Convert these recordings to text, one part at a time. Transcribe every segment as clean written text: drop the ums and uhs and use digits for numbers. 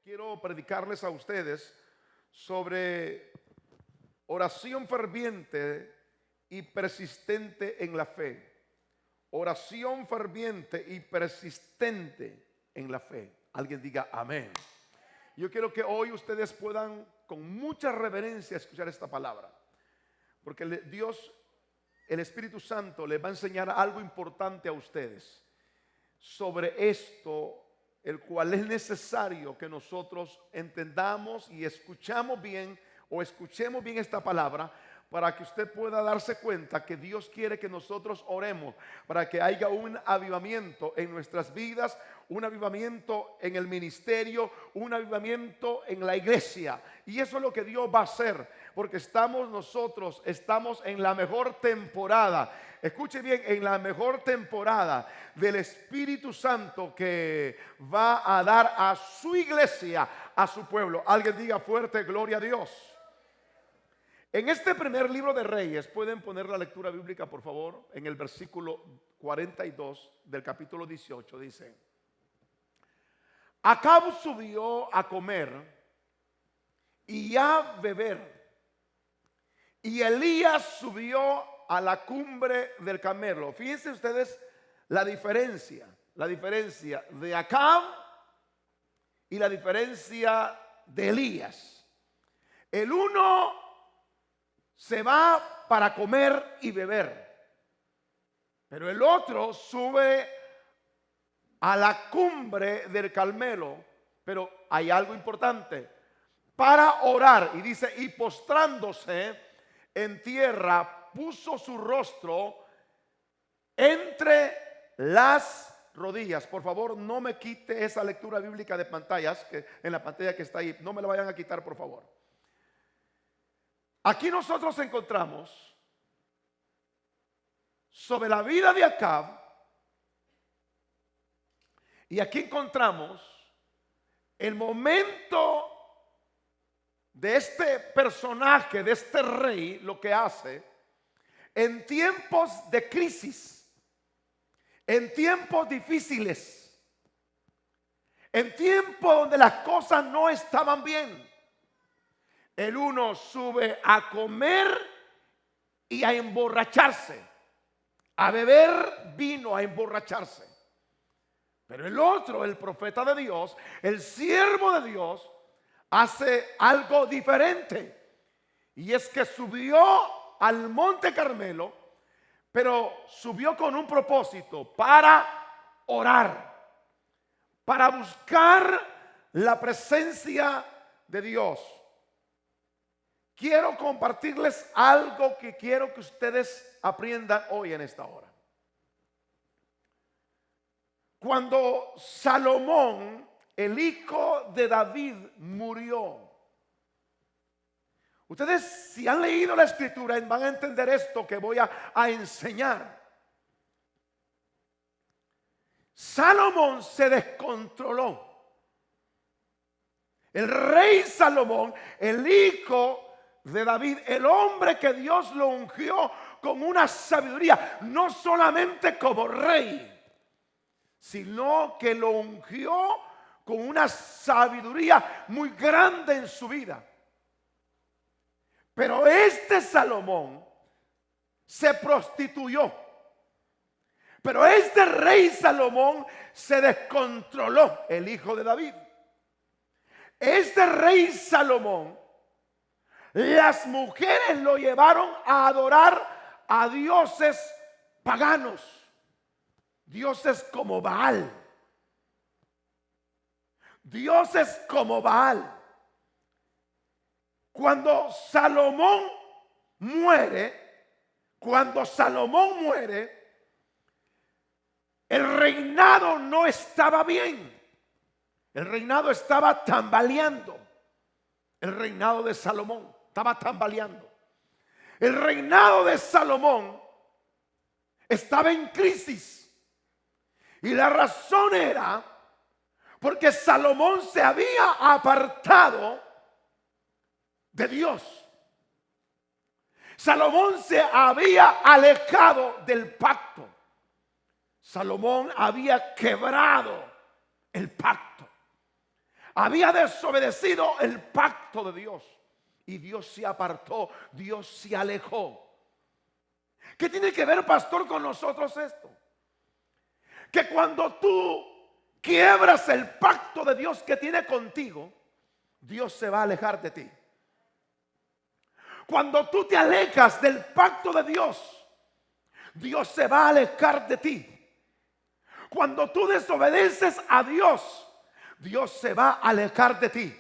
Quiero predicarles a ustedes sobre oración ferviente y persistente en la fe. Oración ferviente y persistente en la fe. Alguien diga amén. Yo quiero que hoy ustedes puedan con mucha reverencia escuchar esta palabra, porque Dios, el Espíritu Santo, les va a enseñar algo importante a ustedes sobre esto, el cual es necesario que nosotros entendamos y escuchemos bien esta palabra, para que usted pueda darse cuenta que Dios quiere que nosotros oremos para que haya un avivamiento en nuestras vidas, un avivamiento en el ministerio, un avivamiento en la iglesia. Y eso es lo que Dios va a hacer, porque nosotros estamos en la mejor temporada. Escuche bien, en la mejor temporada del Espíritu Santo que va a dar a su iglesia, a su pueblo. Alguien diga fuerte, gloria a Dios. En este primer libro de Reyes, pueden poner la lectura bíblica por favor, en el versículo 42 del capítulo 18, dice: Acab subió a comer y a beber, y Elías subió a la cumbre del Carmelo. Fíjense ustedes la diferencia de Acab y la diferencia de Elías. El uno se va para comer y beber, pero el otro sube a la cumbre del Carmelo. Pero hay algo importante: para orar. Y dice, y postrándose en tierra, puso su rostro entre las rodillas. Por favor, no me quite esa lectura bíblica de pantallas, que en la pantalla que está ahí, no me la vayan a quitar, por favor. Aquí nosotros encontramos sobre la vida de Acab, y aquí encontramos el momento de este personaje, de este rey, lo que hace en tiempos de crisis, en tiempos difíciles, en tiempos donde las cosas no estaban bien. El uno sube a comer y a emborracharse, a beber vino, a emborracharse. Pero el otro, el profeta de Dios, el siervo de Dios, hace algo diferente. Y es que subió al monte Carmelo, pero subió con un propósito: para orar, para buscar la presencia de Dios. Quiero compartirles algo que quiero que ustedes aprendan hoy en esta hora. Cuando Salomón, el hijo de David, murió, ustedes, si han leído la escritura, van a entender esto que voy a enseñar. Salomón se descontroló. El rey Salomón, el hijo de David, el hombre que Dios lo ungió con una sabiduría, no solamente como rey, sino que lo ungió con una sabiduría muy grande en su vida. Pero este Salomón se prostituyó. Pero este rey Salomón se descontroló, el hijo de David. Este rey Salomón, las mujeres lo llevaron a adorar a dioses paganos, dioses como Baal. Dioses como Baal. Cuando Salomón muere, el reinado no estaba bien. El reinado estaba tambaleando. El reinado de Salomón estaba tambaleando. El reinado de Salomón estaba en crisis. Y la razón era porque Salomón se había apartado de Dios. Salomón se había alejado del pacto. Salomón había quebrado el pacto. había desobedecido el pacto de Dios. Y Dios se apartó, Dios se alejó. ¿Qué tiene que ver, pastor, con nosotros esto? Que cuando tú quiebras el pacto de Dios que tiene contigo, Dios se va a alejar de ti. Cuando tú te alejas del pacto de Dios, Dios se va a alejar de ti. Cuando tú desobedeces a Dios, Dios se va a alejar de ti.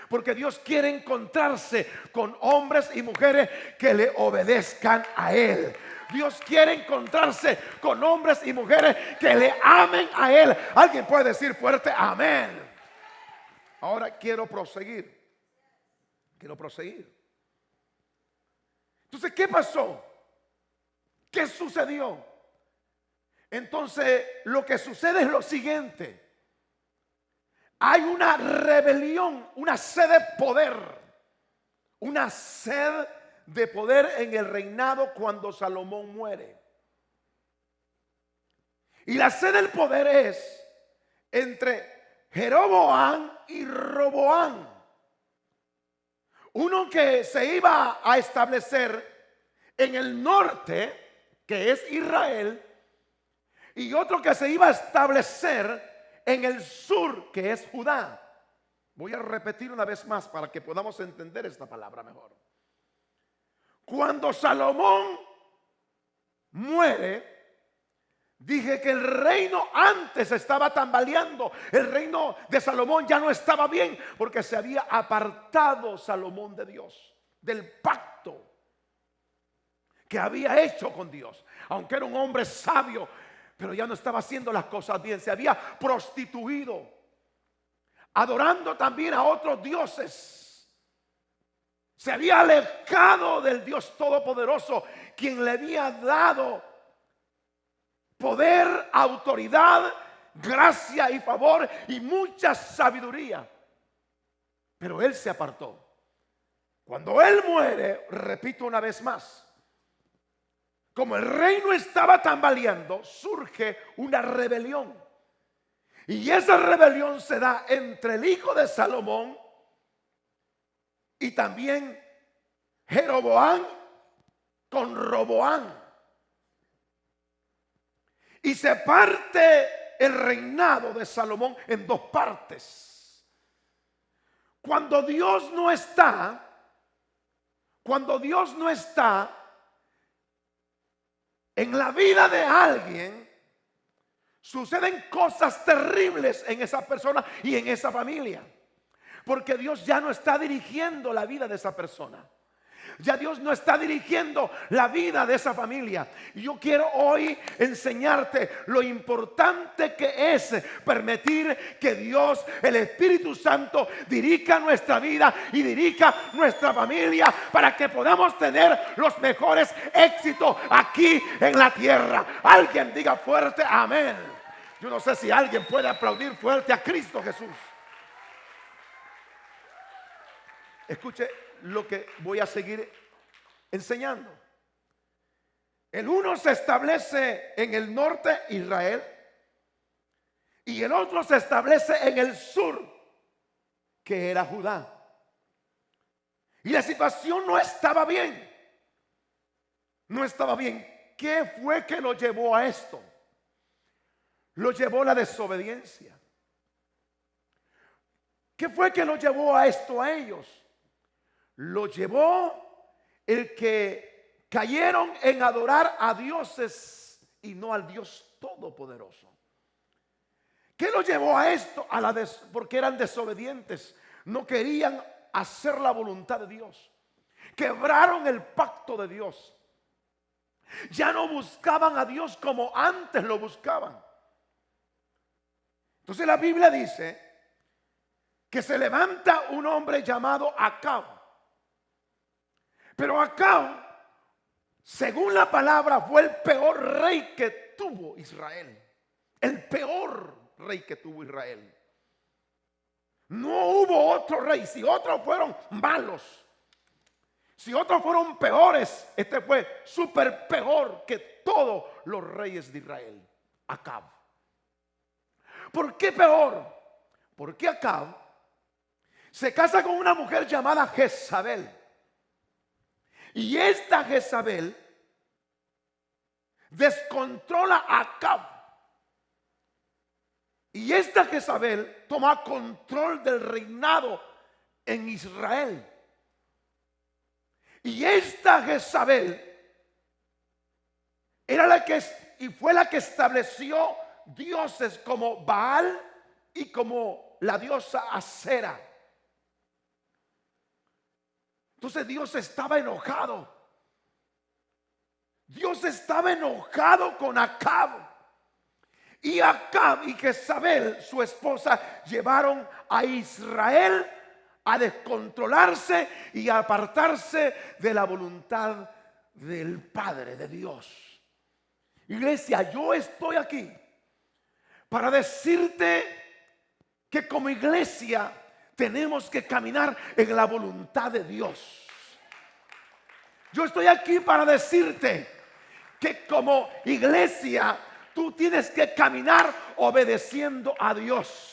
Porque Dios quiere encontrarse con hombres y mujeres que le obedezcan a Él. Dios quiere encontrarse con hombres y mujeres que le amen a Él. Alguien puede decir fuerte amén. Ahora quiero proseguir. Entonces, ¿qué pasó? ¿Qué sucedió? Entonces, lo que sucede es lo siguiente. Hay una rebelión, una sed de poder. Una sed de poder en el reinado cuando Salomón muere. Y la sed del poder es entre Jeroboam y Roboam. Uno que se iba a establecer en el norte, que es Israel, y otro que se iba a establecer en el sur, que es Judá. Voy a repetir una vez más para que podamos entender esta palabra mejor. Cuando Salomón muere, dije que el reino antes estaba tambaleando. El reino de Salomón ya no estaba bien porque se había apartado Salomón de Dios, del pacto que había hecho con Dios. Aunque era un hombre sabio, pero ya no estaba haciendo las cosas bien. Se había prostituido, adorando también a otros dioses. Se había alejado del Dios Todopoderoso, quien le había dado poder, autoridad, gracia y favor y mucha sabiduría. Pero él se apartó. Cuando él muere, repito una vez más, como el reino estaba tambaleando, surge una rebelión. Y esa rebelión se da entre el hijo de Salomón y también Jeroboam con Roboam. Y se parte el reinado de Salomón en dos partes. Cuando Dios no está en la vida de alguien, suceden cosas terribles en esa persona y en esa familia. Porque Dios ya no está dirigiendo la vida de esa persona. Ya Dios no está dirigiendo la vida de esa familia. Y yo quiero hoy enseñarte lo importante que es permitir que Dios, el Espíritu Santo, dirija nuestra vida y dirija nuestra familia para que podamos tener los mejores éxitos aquí en la tierra. Alguien diga fuerte amén. Yo no sé si alguien puede aplaudir fuerte a Cristo Jesús. Escuche lo que voy a seguir enseñando. El uno se establece en el norte, Israel, y el otro se establece en el sur, que era Judá. Y la situación no estaba bien. No estaba bien. ¿Qué fue que lo llevó a esto? Lo llevó la desobediencia. ¿Qué fue que lo llevó a esto a ellos? Lo llevó el que cayeron en adorar a dioses y no al Dios Todopoderoso. ¿Qué lo llevó a esto? Porque eran desobedientes. No querían hacer la voluntad de Dios. Quebraron el pacto de Dios. Ya no buscaban a Dios como antes lo buscaban. Entonces la Biblia dice que se levanta un hombre llamado Acab. Pero Acab, según la palabra, fue el peor rey que tuvo Israel. El peor rey que tuvo Israel. No hubo otro rey. Si otros fueron malos, si otros fueron peores, este fue súper peor que todos los reyes de Israel. Acab. ¿Por qué peor? Porque Acab Se casa con una mujer llamada Jezabel. Y esta Jezabel descontrola a Acab. Y esta Jezabel toma control del reinado en Israel. Y esta Jezabel era la que y fue la que estableció dioses como Baal y como la diosa Acera. Entonces Dios estaba enojado. Dios estaba enojado con Acab. Y Acab y Jezabel, su esposa, llevaron a Israel a descontrolarse y a apartarse de la voluntad del Padre, de Dios. Iglesia, yo estoy aquí para decirte que como iglesia tenemos que caminar en la voluntad de Dios. Yo estoy aquí para decirte que como iglesia tú tienes que caminar obedeciendo a Dios.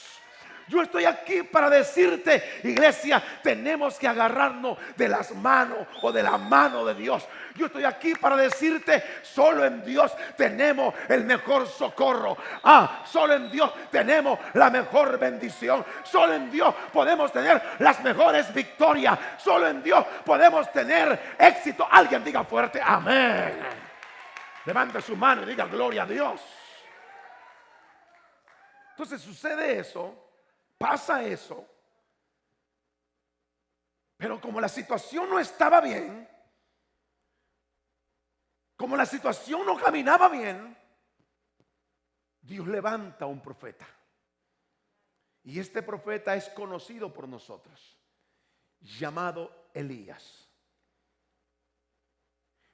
Yo estoy aquí para decirte, iglesia, tenemos que agarrarnos de las manos o de la mano de Dios. Yo estoy aquí para decirte, solo en Dios tenemos el mejor socorro. Solo en Dios tenemos la mejor bendición. Solo en Dios podemos tener las mejores victorias. Solo en Dios podemos tener éxito. Alguien diga fuerte, amén. Levante su mano y diga gloria a Dios. Entonces sucede eso. Pasa eso, pero como la situación no estaba bien, como la situación no caminaba bien, Dios levanta a un profeta. Y este profeta es conocido por nosotros, llamado Elías.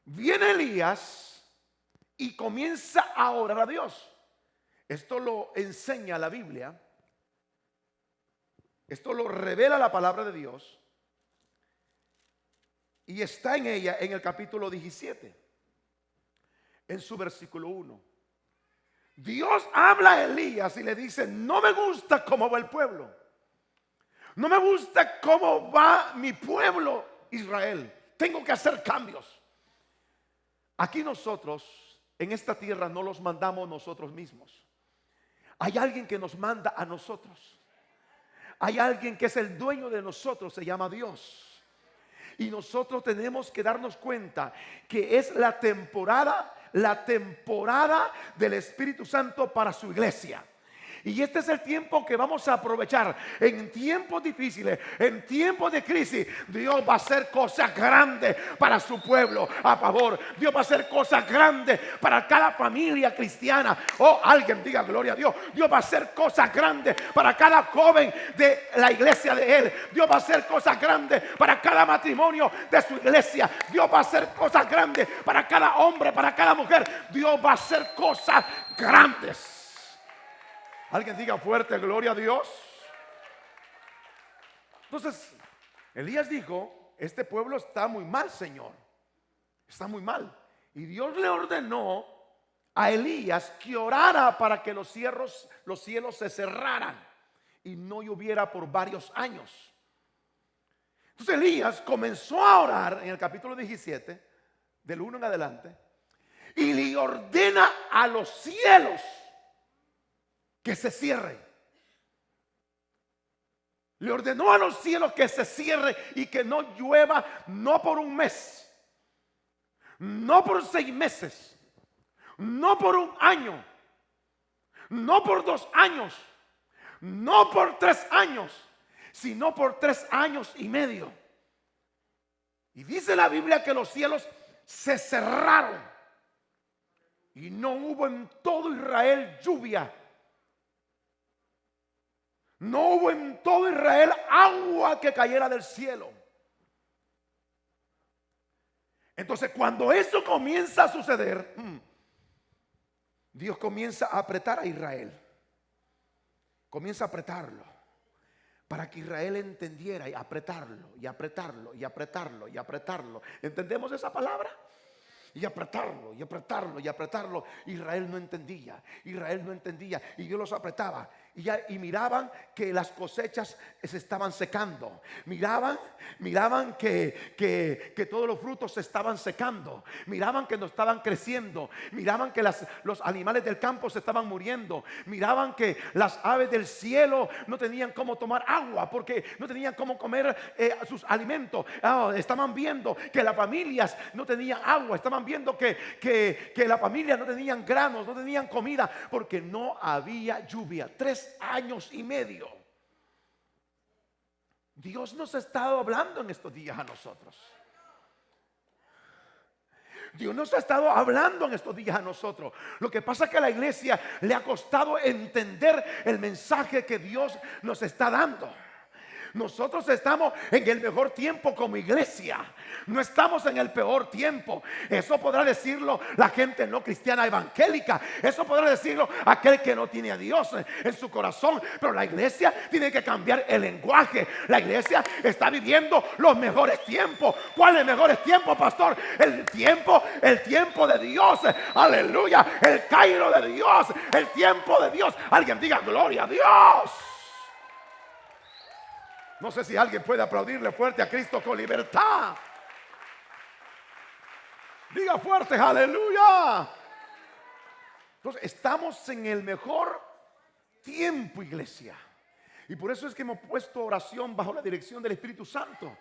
Viene Elías y comienza a orar a Dios. Esto lo enseña la Biblia. Esto lo revela la palabra de Dios. Y está en ella en el capítulo 17. En su versículo 1. Dios habla a Elías y le dice: no me gusta cómo va el pueblo. No me gusta cómo va mi pueblo Israel. Tengo que hacer cambios. Aquí nosotros, en esta tierra, no los mandamos nosotros mismos. Hay alguien que nos manda a nosotros. Hay alguien que es el dueño de nosotros, se llama Dios. Y nosotros tenemos que darnos cuenta que es la temporada del Espíritu Santo para su iglesia. Y este es el tiempo que vamos a aprovechar. En tiempos difíciles, en tiempos de crisis, Dios va a hacer cosas grandes para su pueblo a favor. Dios va a hacer cosas grandes para cada familia cristiana. Alguien diga gloria a Dios. Dios va a hacer cosas grandes para cada joven de la iglesia de Él. Dios va a hacer cosas grandes para cada matrimonio de su iglesia. Dios va a hacer cosas grandes para cada hombre, para cada mujer. Dios va a hacer cosas grandes. Alguien diga fuerte, gloria a Dios. Entonces, Elías dijo: este pueblo está muy mal, Señor. Está muy mal. Y Dios le ordenó a Elías que orara para que los cielos se cerraran y no lloviera por varios años. Entonces Elías comenzó a orar en el capítulo 17, del 1 en adelante, y le ordena a los cielos que se cierre. Le ordenó a los cielos que se cierre y que no llueva, no por un mes, no por 6 meses, no por un año, no por 2 años, no por 3 años, sino por 3 años y medio. Y dice la Biblia que los cielos se cerraron y no hubo en todo Israel lluvia. No hubo en todo Israel agua que cayera del cielo. Entonces, cuando eso comienza a suceder, Dios comienza a apretar a Israel. Comienza a apretarlo para que Israel entendiera, y apretarlo, y apretarlo, y apretarlo, y apretarlo. ¿Entendemos esa palabra? Y apretarlo, y apretarlo, y apretarlo. Israel no entendía, y Dios los apretaba. y miraban que las cosechas se estaban secando. Miraban que todos los frutos se estaban secando. Miraban que no estaban creciendo. Miraban que los animales del campo se estaban muriendo. Miraban que las aves del cielo no tenían cómo tomar agua, porque no tenían cómo comer sus alimentos. Estaban viendo que las familias no tenían agua. Estaban viendo que las familias no tenían granos, no tenían comida, porque no había lluvia. 3 años y medio. Dios nos ha estado hablando en estos días a nosotros. Dios nos ha estado hablando en estos días a nosotros. Lo que pasa es que a la iglesia le ha costado entender el mensaje que Dios nos está dando. Nosotros estamos en el mejor tiempo como iglesia. No estamos en el peor tiempo. Eso podrá decirlo la gente no cristiana evangélica. Eso podrá decirlo aquel que no tiene a Dios en su corazón. Pero la iglesia tiene que cambiar el lenguaje. La iglesia está viviendo los mejores tiempos. ¿Cuáles mejores tiempos, pastor? El tiempo de Dios. Aleluya. El Cairo de Dios. El tiempo de Dios. Alguien diga gloria a Dios. No sé si alguien puede aplaudirle fuerte a Cristo con libertad. Diga fuerte, aleluya. Entonces estamos en el mejor tiempo, iglesia. Y por eso es que hemos puesto oración bajo la dirección del Espíritu Santo.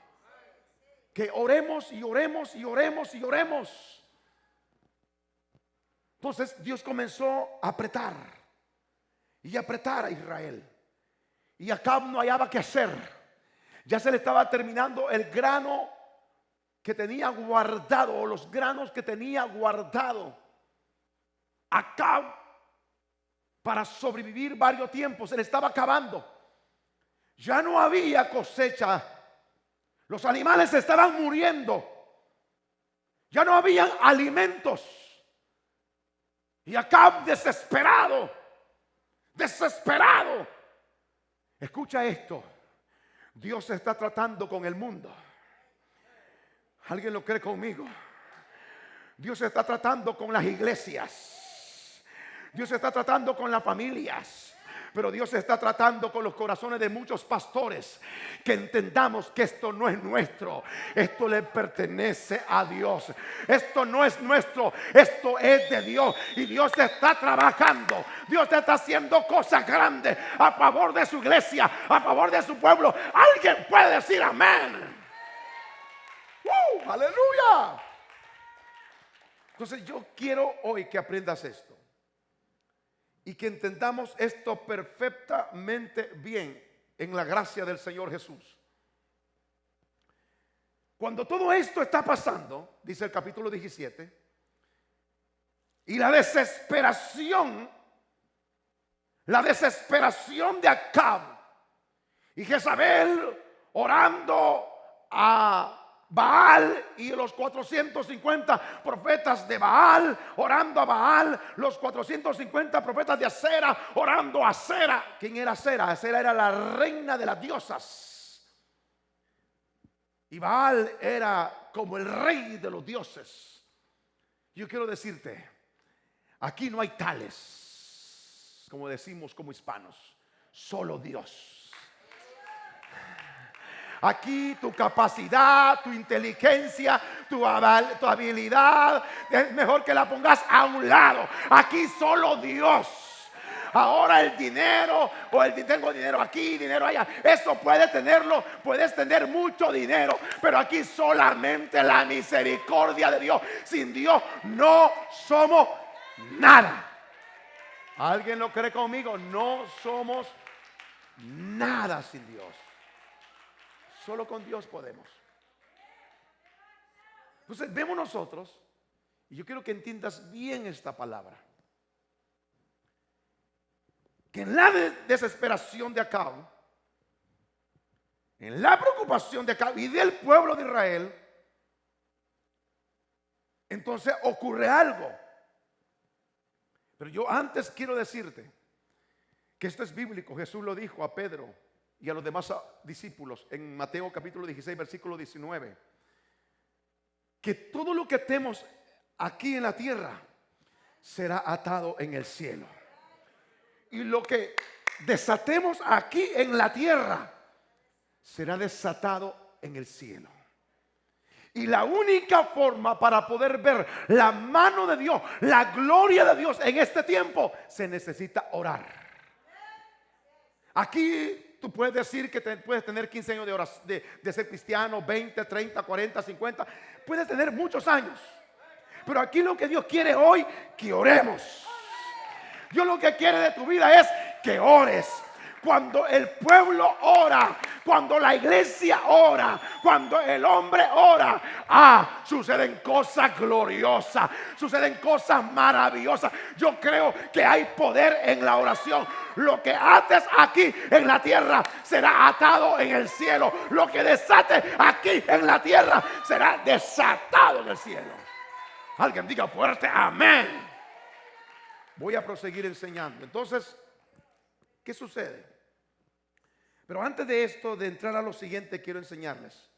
Que oremos y oremos y oremos y oremos. Entonces Dios comenzó a apretar y apretar a Israel. Y Acab no hallaba qué hacer. Ya se le estaba terminando el grano que tenía guardado, o los granos que tenía guardado. Acab, para sobrevivir varios tiempos, se le estaba acabando. Ya no había cosecha. Los animales se estaban muriendo. Ya no habían alimentos. Y Acab desesperado. Escucha esto. Dios se está tratando con el mundo. ¿Alguien lo cree conmigo? Dios se está tratando con las iglesias. Dios se está tratando con las familias. Pero Dios se está tratando con los corazones de muchos pastores. Que entendamos que esto no es nuestro. Esto le pertenece a Dios. Esto no es nuestro. Esto es de Dios. Y Dios está trabajando. Dios está haciendo cosas grandes a favor de su iglesia, a favor de su pueblo. Alguien puede decir amén. Aleluya. Entonces yo quiero hoy que aprendas esto. Y que entendamos esto perfectamente bien en la gracia del Señor Jesús. Cuando todo esto está pasando, dice el capítulo 17, y la desesperación de Acab y Jezabel orando a Baal y los 450 profetas de Baal orando a Baal, los 450 profetas de Acera orando a Acera. ¿Quién era Acera? Acera era la reina de las diosas y Baal era como el rey de los dioses. Yo quiero decirte, aquí no hay tales, como decimos como hispanos, solo Dios. Aquí tu capacidad, tu inteligencia, tu habilidad es mejor que la pongas a un lado. Aquí solo Dios. Ahora el dinero, tengo dinero aquí, dinero allá, eso puedes tenerlo, puedes tener mucho dinero, pero aquí solamente la misericordia de Dios. Sin Dios no somos nada. ¿Alguien lo cree conmigo? No somos nada sin Dios. Solo con Dios podemos. Entonces vemos nosotros, y yo quiero que entiendas bien esta palabra, que en la desesperación de Acab, en la preocupación de Acab y del pueblo de Israel, entonces ocurre algo. Pero yo antes quiero decirte que esto es bíblico. Jesús lo dijo a Pedro y a los demás discípulos en Mateo capítulo 16 versículo 19, que todo lo que tenemos aquí en la tierra será atado en el cielo, y lo que desatemos aquí en la tierra, será desatado en el cielo. Y la única forma para poder ver la mano de Dios, la gloria de Dios en este tiempo, se necesita orar. Aquí tú puedes decir que puedes tener 15 años de ser cristiano, 20, 30, 40, 50. Puedes tener muchos años. Pero aquí lo que Dios quiere hoy, que oremos. Dios lo que quiere de tu vida es que ores. Cuando el pueblo ora, cuando la iglesia ora, cuando el hombre ora, suceden cosas gloriosas, suceden cosas maravillosas. Yo creo que hay poder en la oración. Lo que ates aquí en la tierra será atado en el cielo. Lo que desates aquí en la tierra será desatado en el cielo. Alguien diga fuerte, amén. Voy a proseguir enseñando. Entonces, ¿qué sucede? Pero antes de esto, de entrar a lo siguiente, quiero enseñarles.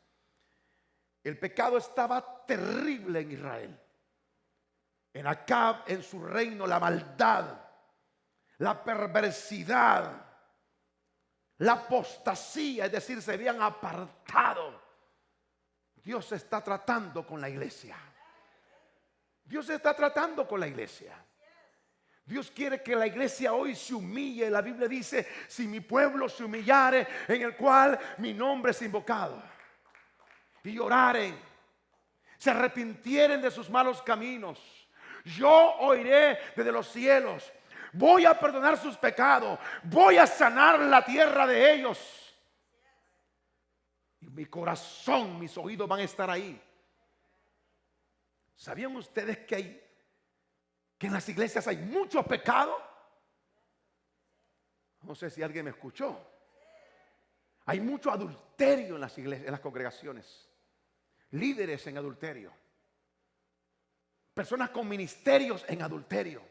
El pecado estaba terrible en Israel. En Acab, en su reino, la maldad, la perversidad, la apostasía, es decir, se habían apartado. Dios está tratando con la iglesia. Dios está tratando con la iglesia. Dios quiere que la iglesia hoy se humille. La Biblia dice: si mi pueblo se humillare, en el cual mi nombre es invocado, y oraren, se arrepintieren de sus malos caminos, yo oiré desde los cielos, voy a perdonar sus pecados, voy a sanar la tierra de ellos, y mi corazón, mis oídos van a estar ahí. ¿Sabían ustedes que en las iglesias hay mucho pecado? No sé si alguien me escuchó. Hay mucho adulterio en las iglesias, en las congregaciones. Líderes en adulterio. Personas con ministerios en adulterio.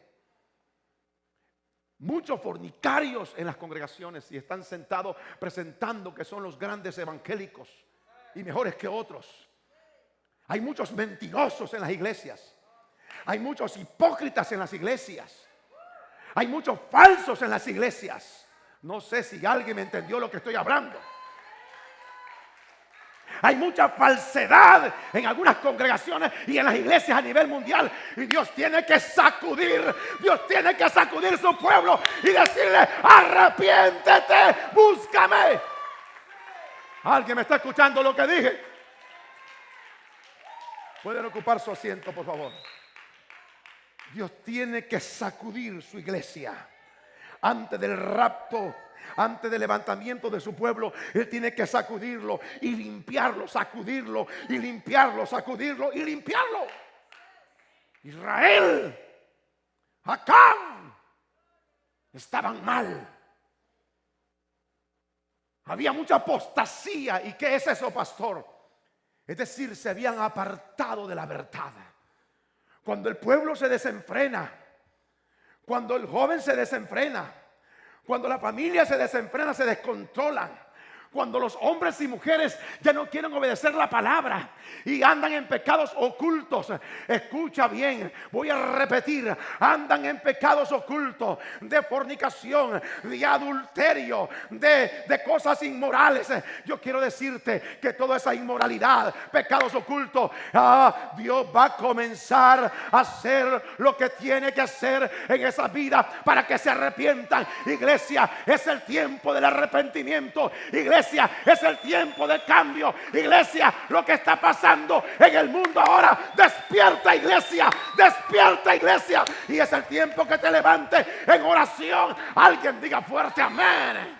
Muchos fornicarios en las congregaciones y están sentados presentando que son los grandes evangélicos y mejores que otros. Hay muchos mentirosos en las iglesias. Hay muchos hipócritas en las iglesias. Hay muchos falsos en las iglesias. No sé si alguien me entendió lo que estoy hablando. Hay mucha falsedad en algunas congregaciones y en las iglesias a nivel mundial. Y Dios tiene que sacudir. Dios tiene que sacudir su pueblo y decirle: arrepiéntete, búscame. ¿Alguien me está escuchando lo que dije? Pueden ocupar su asiento, por favor. Dios tiene que sacudir su iglesia antes del rapto, antes del levantamiento de su pueblo. Él tiene que sacudirlo y limpiarlo, sacudirlo y limpiarlo, sacudirlo y limpiarlo. Israel, Acab, estaban mal. Había mucha apostasía. ¿Y qué es eso, pastor? Es decir, se habían apartado de la verdad. Cuando el pueblo se desenfrena, cuando el joven se desenfrena, cuando la familia se desenfrena, se descontrolan. Cuando los hombres y mujeres ya no quieren obedecer la palabra y andan en pecados ocultos. Escucha bien, voy a repetir: andan en pecados ocultos de fornicación, de adulterio, de cosas inmorales. Yo quiero decirte que toda esa inmoralidad, pecados ocultos, Dios va a comenzar a hacer lo que tiene que hacer en esa vida para que se arrepientan. Iglesia, es el tiempo del arrepentimiento. Iglesia, es el tiempo del cambio. Iglesia, lo que está pasando en el mundo ahora, despierta, iglesia, despierta, iglesia. Y es el tiempo que te levantes en oración. Alguien diga fuerte amén.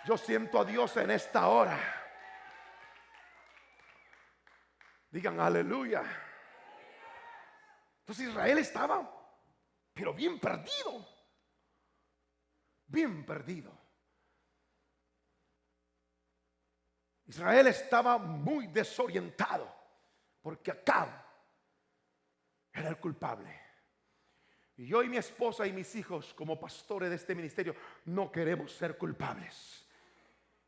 Yo siento a Dios en esta hora. Digan aleluya. Entonces Israel estaba, pero bien perdido. Bien perdido. Israel estaba muy desorientado porque Acab era el culpable. Y yo y mi esposa y mis hijos, como pastores de este ministerio, no queremos ser culpables.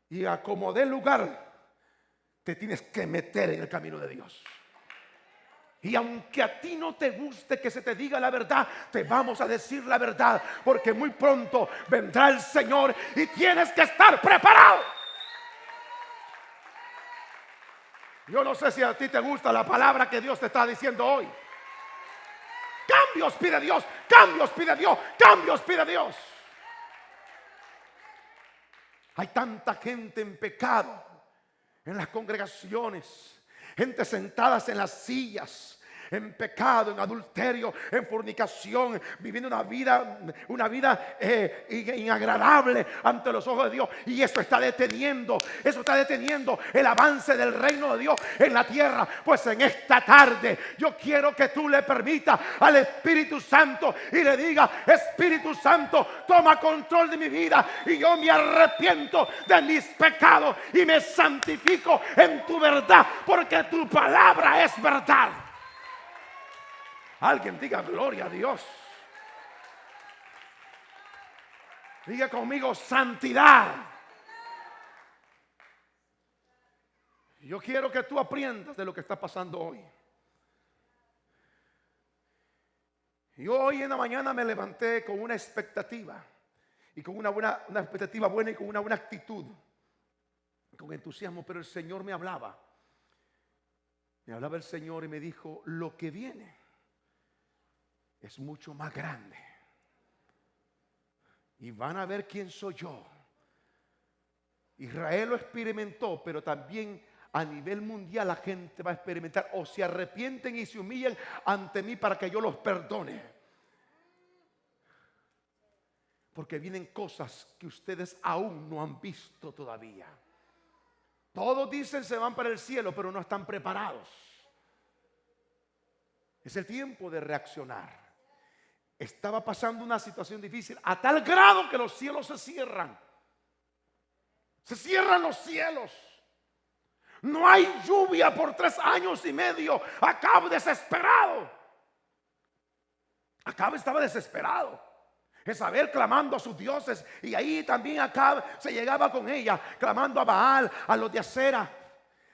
Y a como dé lugar, te tienes que meter en el camino de Dios. Y aunque a ti no te guste que se te diga la verdad, te vamos a decir la verdad, porque muy pronto vendrá el Señor y tienes que estar preparado. Yo no sé si a ti te gusta la palabra que Dios te está diciendo hoy. Cambios pide Dios, cambios pide Dios, cambios pide Dios. Hay tanta gente en pecado en las congregaciones, gente sentadas en las sillas, en pecado, en adulterio, en fornicación, viviendo una vida inagradable ante los ojos de Dios. Y eso está deteniendo el avance del reino de Dios en la tierra. Pues en esta tarde yo quiero que tú le permitas al Espíritu Santo y le diga: Espíritu Santo, toma control de mi vida, y yo me arrepiento de mis pecados y me santifico en tu verdad, porque tu palabra es verdad. Alguien diga gloria a Dios. Diga conmigo: santidad. Yo quiero que tú aprendas de lo que está pasando hoy. Yo hoy en la mañana me levanté con una expectativa, y con una expectativa buena, y con una buena actitud, con entusiasmo. Pero el Señor me hablaba el Señor, y me dijo: lo que viene es mucho más grande, y van a ver quién soy yo. Israel lo experimentó, pero también a nivel mundial la gente va a experimentar. O se arrepienten y se humillan ante mí para que yo los perdone, porque vienen cosas que ustedes aún no han visto todavía. Todos dicen se van para el cielo, pero no están preparados. Es el tiempo de reaccionar. Estaba pasando una situación difícil, a tal grado que los cielos se cierran. Se cierran los cielos. No hay lluvia por 3 años y medio. Acab desesperado. Acab estaba desesperado. Jezabel clamando a sus dioses, y ahí también Acab se llegaba con ella, clamando a Baal, a los de Acera,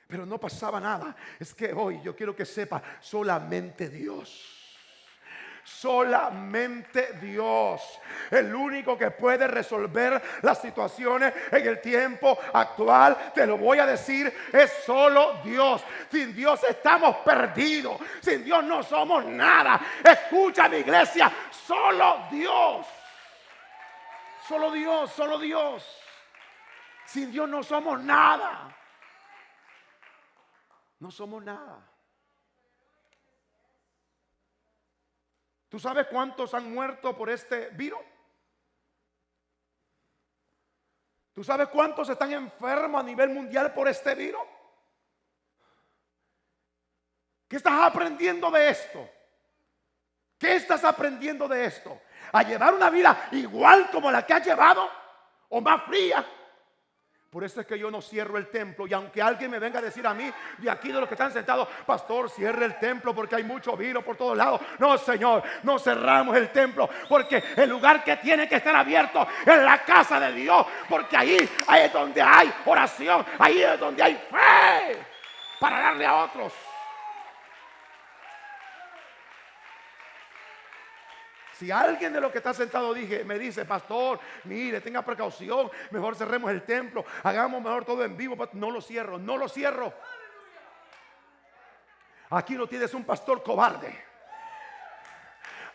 pero no pasaba nada. Es que hoy yo quiero que sepa: solamente Dios. Solamente Dios, el único que puede resolver las situaciones en el tiempo actual, te lo voy a decir, es solo Dios. Sin Dios estamos perdidos. Sin Dios no somos nada. Escucha, mi iglesia: solo Dios. Solo Dios, solo Dios. Sin Dios no somos nada. No somos nada. ¿Tú sabes cuántos han muerto por este virus? ¿Tú sabes cuántos están enfermos a nivel mundial por este virus? ¿Qué estás aprendiendo de esto? ¿Qué estás aprendiendo de esto? ¿A llevar una vida igual como la que has llevado, o más fría? Por eso es que yo no cierro el templo. Y aunque alguien me venga a decir a mí, de aquí de los que están sentados: pastor, cierre el templo porque hay mucho virus por todos lados. No, Señor, no cerramos el templo, porque el lugar que tiene que estar abierto es la casa de Dios, porque ahí es donde hay oración, ahí es donde hay fe para darle a otros. Si alguien de los que está sentado me dice: pastor, mire, tenga precaución, mejor cerremos el templo, hagamos mejor todo en vivo, no lo cierro, no lo cierro. Aquí no tienes un pastor cobarde.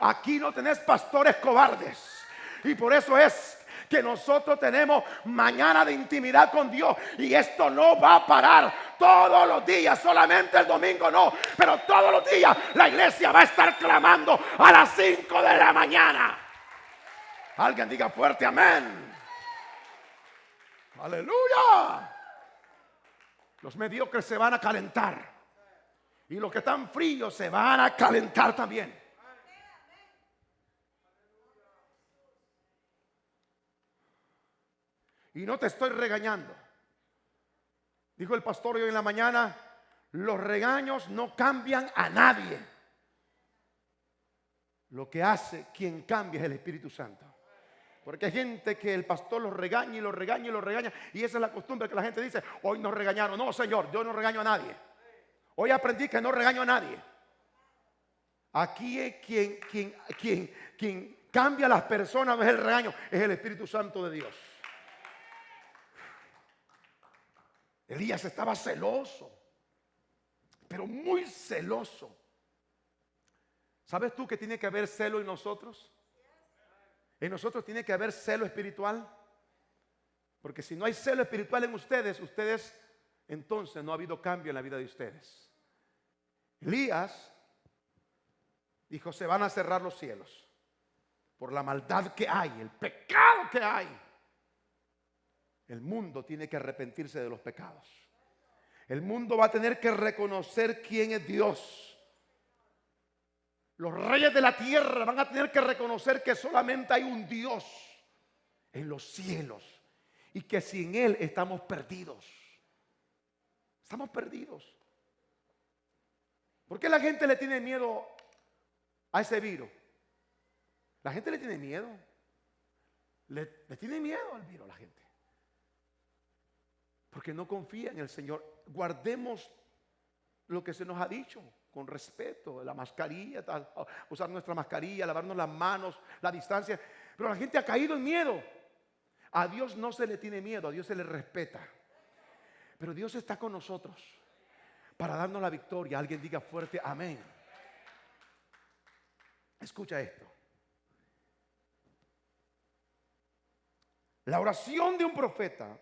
Aquí no tenés pastores cobardes. Y por eso es que nosotros tenemos mañana de intimidad con Dios, y esto no va a parar todos los días, solamente el domingo no, pero todos los días la iglesia va a estar clamando a las 5 de la mañana. Alguien diga fuerte amén. Aleluya. Los mediocres se van a calentar, y los que están fríos se van a calentar también. Y no te estoy regañando. Dijo el pastor hoy en la mañana: los regaños no cambian a nadie. Lo que hace quien cambia es el Espíritu Santo. Porque hay gente que el pastor los regaña y los regaña y los regaña, y esa es la costumbre que la gente dice: hoy nos regañaron. No, Señor, yo no regaño a nadie. Hoy aprendí que no regaño a nadie. Aquí es quien cambia a las personas, no es el regaño, es el Espíritu Santo de Dios. Elías estaba celoso, pero muy celoso. ¿Sabes tú que tiene que haber celo en nosotros? En nosotros tiene que haber celo espiritual. Porque si no hay celo espiritual en ustedes, entonces no ha habido cambio en la vida de ustedes. Elías dijo: se van a cerrar los cielos por la maldad que hay, el pecado que hay. El mundo tiene que arrepentirse de los pecados. El mundo va a tener que reconocer quién es Dios. Los reyes de la tierra van a tener que reconocer que solamente hay un Dios en los cielos y que sin Él estamos perdidos. Estamos perdidos. ¿Por qué la gente le tiene miedo a ese virus? La gente le tiene miedo. Le tiene miedo al virus a la gente. Porque no confía en el Señor. Guardemos lo que se nos ha dicho con respeto, la mascarilla, usar nuestra mascarilla, lavarnos las manos, la distancia. Pero la gente ha caído en miedo. A Dios no se le tiene miedo, a Dios se le respeta. Pero Dios está con nosotros para darnos la victoria. Alguien diga fuerte amén. Escucha esto. La oración de un profeta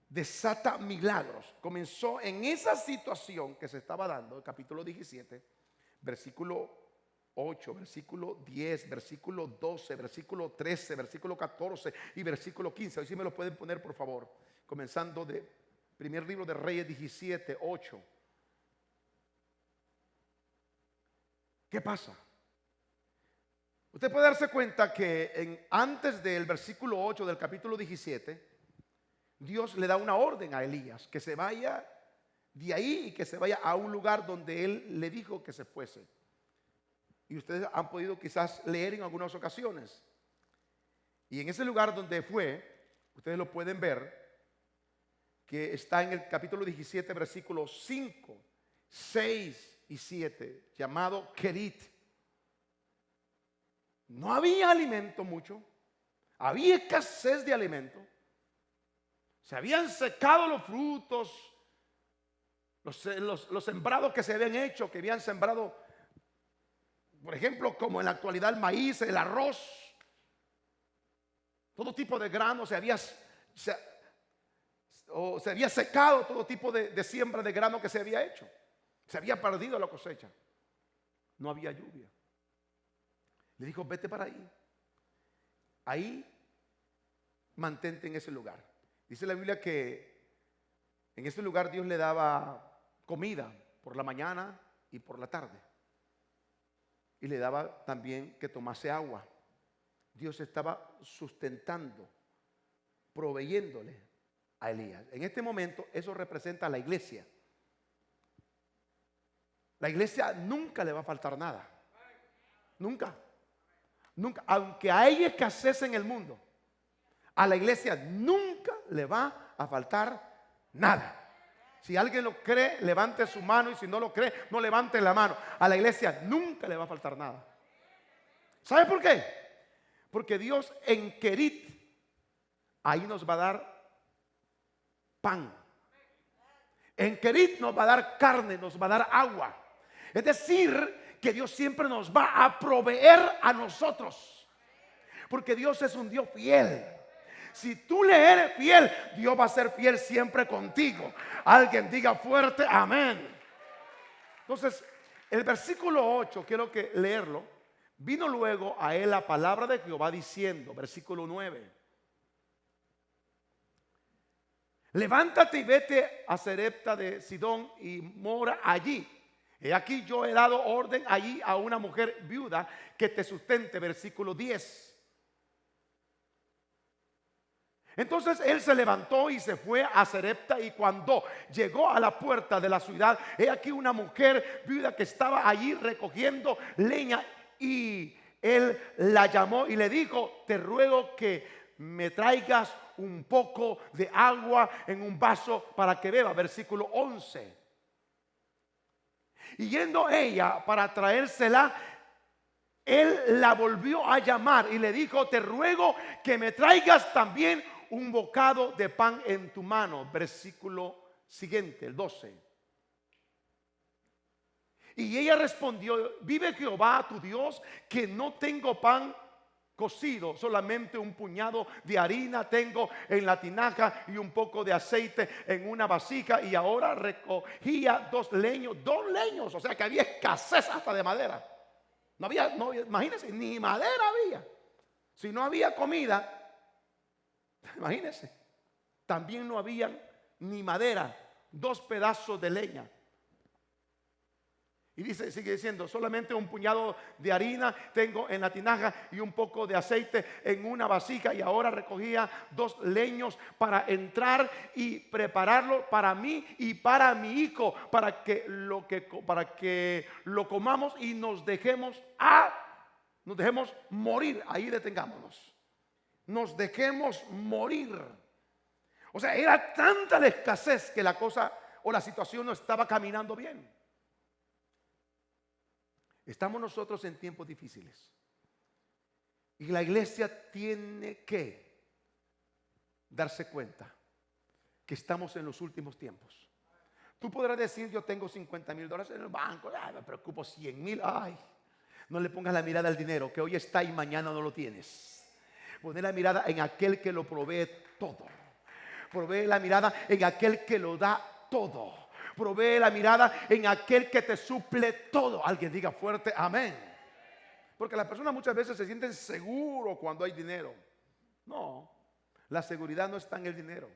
desata milagros. Comenzó en esa situación que se estaba dando, el capítulo 17, versículo 8, versículo 10, versículo 12, versículo 13, versículo 14 y versículo 15. Hoy sí me lo pueden poner, por favor. Comenzando de primer libro de Reyes 17, 8. ¿Qué pasa? Usted puede darse cuenta que antes del versículo 8 del capítulo 17, Dios le da una orden a Elías, que se vaya de ahí y que se vaya a un lugar donde Él le dijo que se fuese. Y ustedes han podido quizás leer en algunas ocasiones. Y en ese lugar donde fue, ustedes lo pueden ver, que está en el capítulo 17, versículos 5, 6 y 7, llamado Kerit. No había alimento mucho, había escasez de alimento. Se habían secado los frutos, los sembrados que se habían hecho, que habían sembrado, por ejemplo, como en la actualidad el maíz, el arroz, todo tipo de grano se había secado, todo tipo de siembra de grano que se había hecho. Se había perdido la cosecha. No había lluvia. Le dijo: vete para ahí. Ahí mantente en ese lugar. Dice la Biblia que en ese lugar Dios le daba comida por la mañana y por la tarde. Y le daba también que tomase agua. Dios estaba sustentando, proveyéndole a Elías. En este momento eso representa a la iglesia. La iglesia nunca le va a faltar nada. Nunca. Nunca. Aunque hay escasez en el mundo, a la iglesia nunca le va a faltar nada. Si alguien lo cree, levante su mano, y si no lo cree, no levante la mano. A la iglesia nunca le va a faltar nada. ¿Sabe por qué? Porque Dios en Kerit, ahí nos va a dar pan. En Kerit nos va a dar carne, nos va a dar agua. Es decir, que Dios siempre nos va a proveer a nosotros. Porque Dios es un Dios fiel. Si tú le eres fiel, Dios va a ser fiel siempre contigo. Alguien diga fuerte amén. Entonces, el versículo 8, quiero que leerlo. Vino luego a él la palabra de Jehová diciendo, versículo 9: levántate y vete a Sarepta de Sidón y mora allí. He aquí yo he dado orden allí a una mujer viuda que te sustente. Versículo 10. Entonces él se levantó y se fue a Sarepta, y cuando llegó a la puerta de la ciudad, he aquí una mujer viuda que estaba allí recogiendo leña, y él la llamó y le dijo: te ruego que me traigas un poco de agua en un vaso para que beba. Versículo 11. Y yendo ella para traérsela, él la volvió a llamar y le dijo: te ruego que me traigas también un bocado de pan en tu mano. Versículo siguiente, el 12. Y ella respondió: vive Jehová tu Dios, que no tengo pan cocido, solamente un puñado de harina tengo en la tinaja y un poco de aceite en una vasija. Y ahora recogía dos leños, o sea que había escasez hasta de madera. No había, imagínense, ni madera había. Si no había comida, imagínense, también no había ni madera, 2 pedazos de leña. Y dice, sigue diciendo: solamente un puñado de harina tengo en la tinaja y un poco de aceite en una vasija. Y ahora recogía 2 leños para entrar y prepararlo para mí y para mi hijo, para que lo comamos y nos dejemos morir. Ahí detengámonos. Nos dejemos morir. O sea, era tanta la escasez que la cosa o la situación no estaba caminando bien. Estamos nosotros en tiempos difíciles y la iglesia tiene que darse cuenta que estamos en los últimos tiempos. Tú podrás decir: yo tengo $50,000 en el banco, me preocupo, 100,000. Ay, no le pongas la mirada al dinero, que hoy está y mañana no lo tienes. Poner la mirada en aquel que lo provee todo. Provee la mirada en aquel que lo da todo. Provee la mirada en aquel que te suple todo. Alguien diga fuerte amén. Porque las personas muchas veces se sienten seguros cuando hay dinero. No, la seguridad no está en el dinero.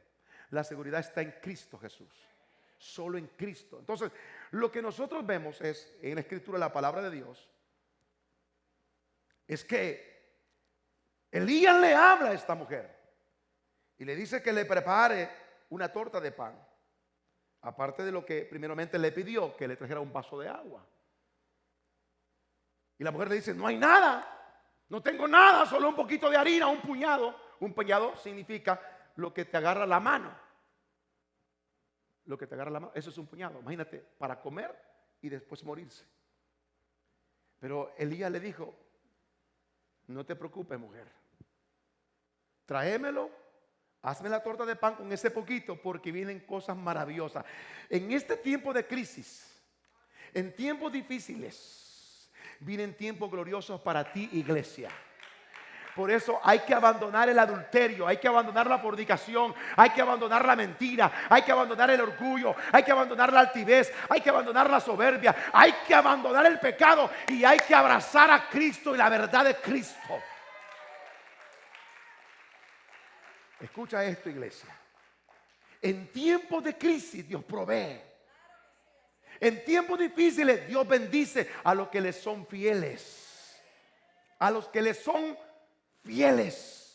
La seguridad está en Cristo Jesús. Solo en Cristo. Entonces, lo que nosotros vemos es en la escritura, la palabra de Dios, es que Elías le habla a esta mujer y le dice que le prepare una torta de pan. Aparte de lo que primeramente le pidió, que le trajera un vaso de agua. Y la mujer le dice: no hay nada, no tengo nada, solo un poquito de harina, un puñado. Un puñado significa lo que te agarra la mano. Lo que te agarra la mano, eso es un puñado. Imagínate, para comer y después morirse. Pero Elías le dijo: no te preocupes, mujer, tráemelo. Hazme la torta de pan con ese poquito, porque vienen cosas maravillosas. En este tiempo de crisis, en tiempos difíciles, vienen tiempos gloriosos para ti, iglesia. Por eso hay que abandonar el adulterio, hay que abandonar la fornicación, hay que abandonar la mentira, hay que abandonar el orgullo, hay que abandonar la altivez, hay que abandonar la soberbia, hay que abandonar el pecado y hay que abrazar a Cristo y la verdad de Cristo. Escucha esto, iglesia. En tiempos de crisis Dios provee. En tiempos difíciles Dios bendice a los que le son fieles. A los que le son fieles.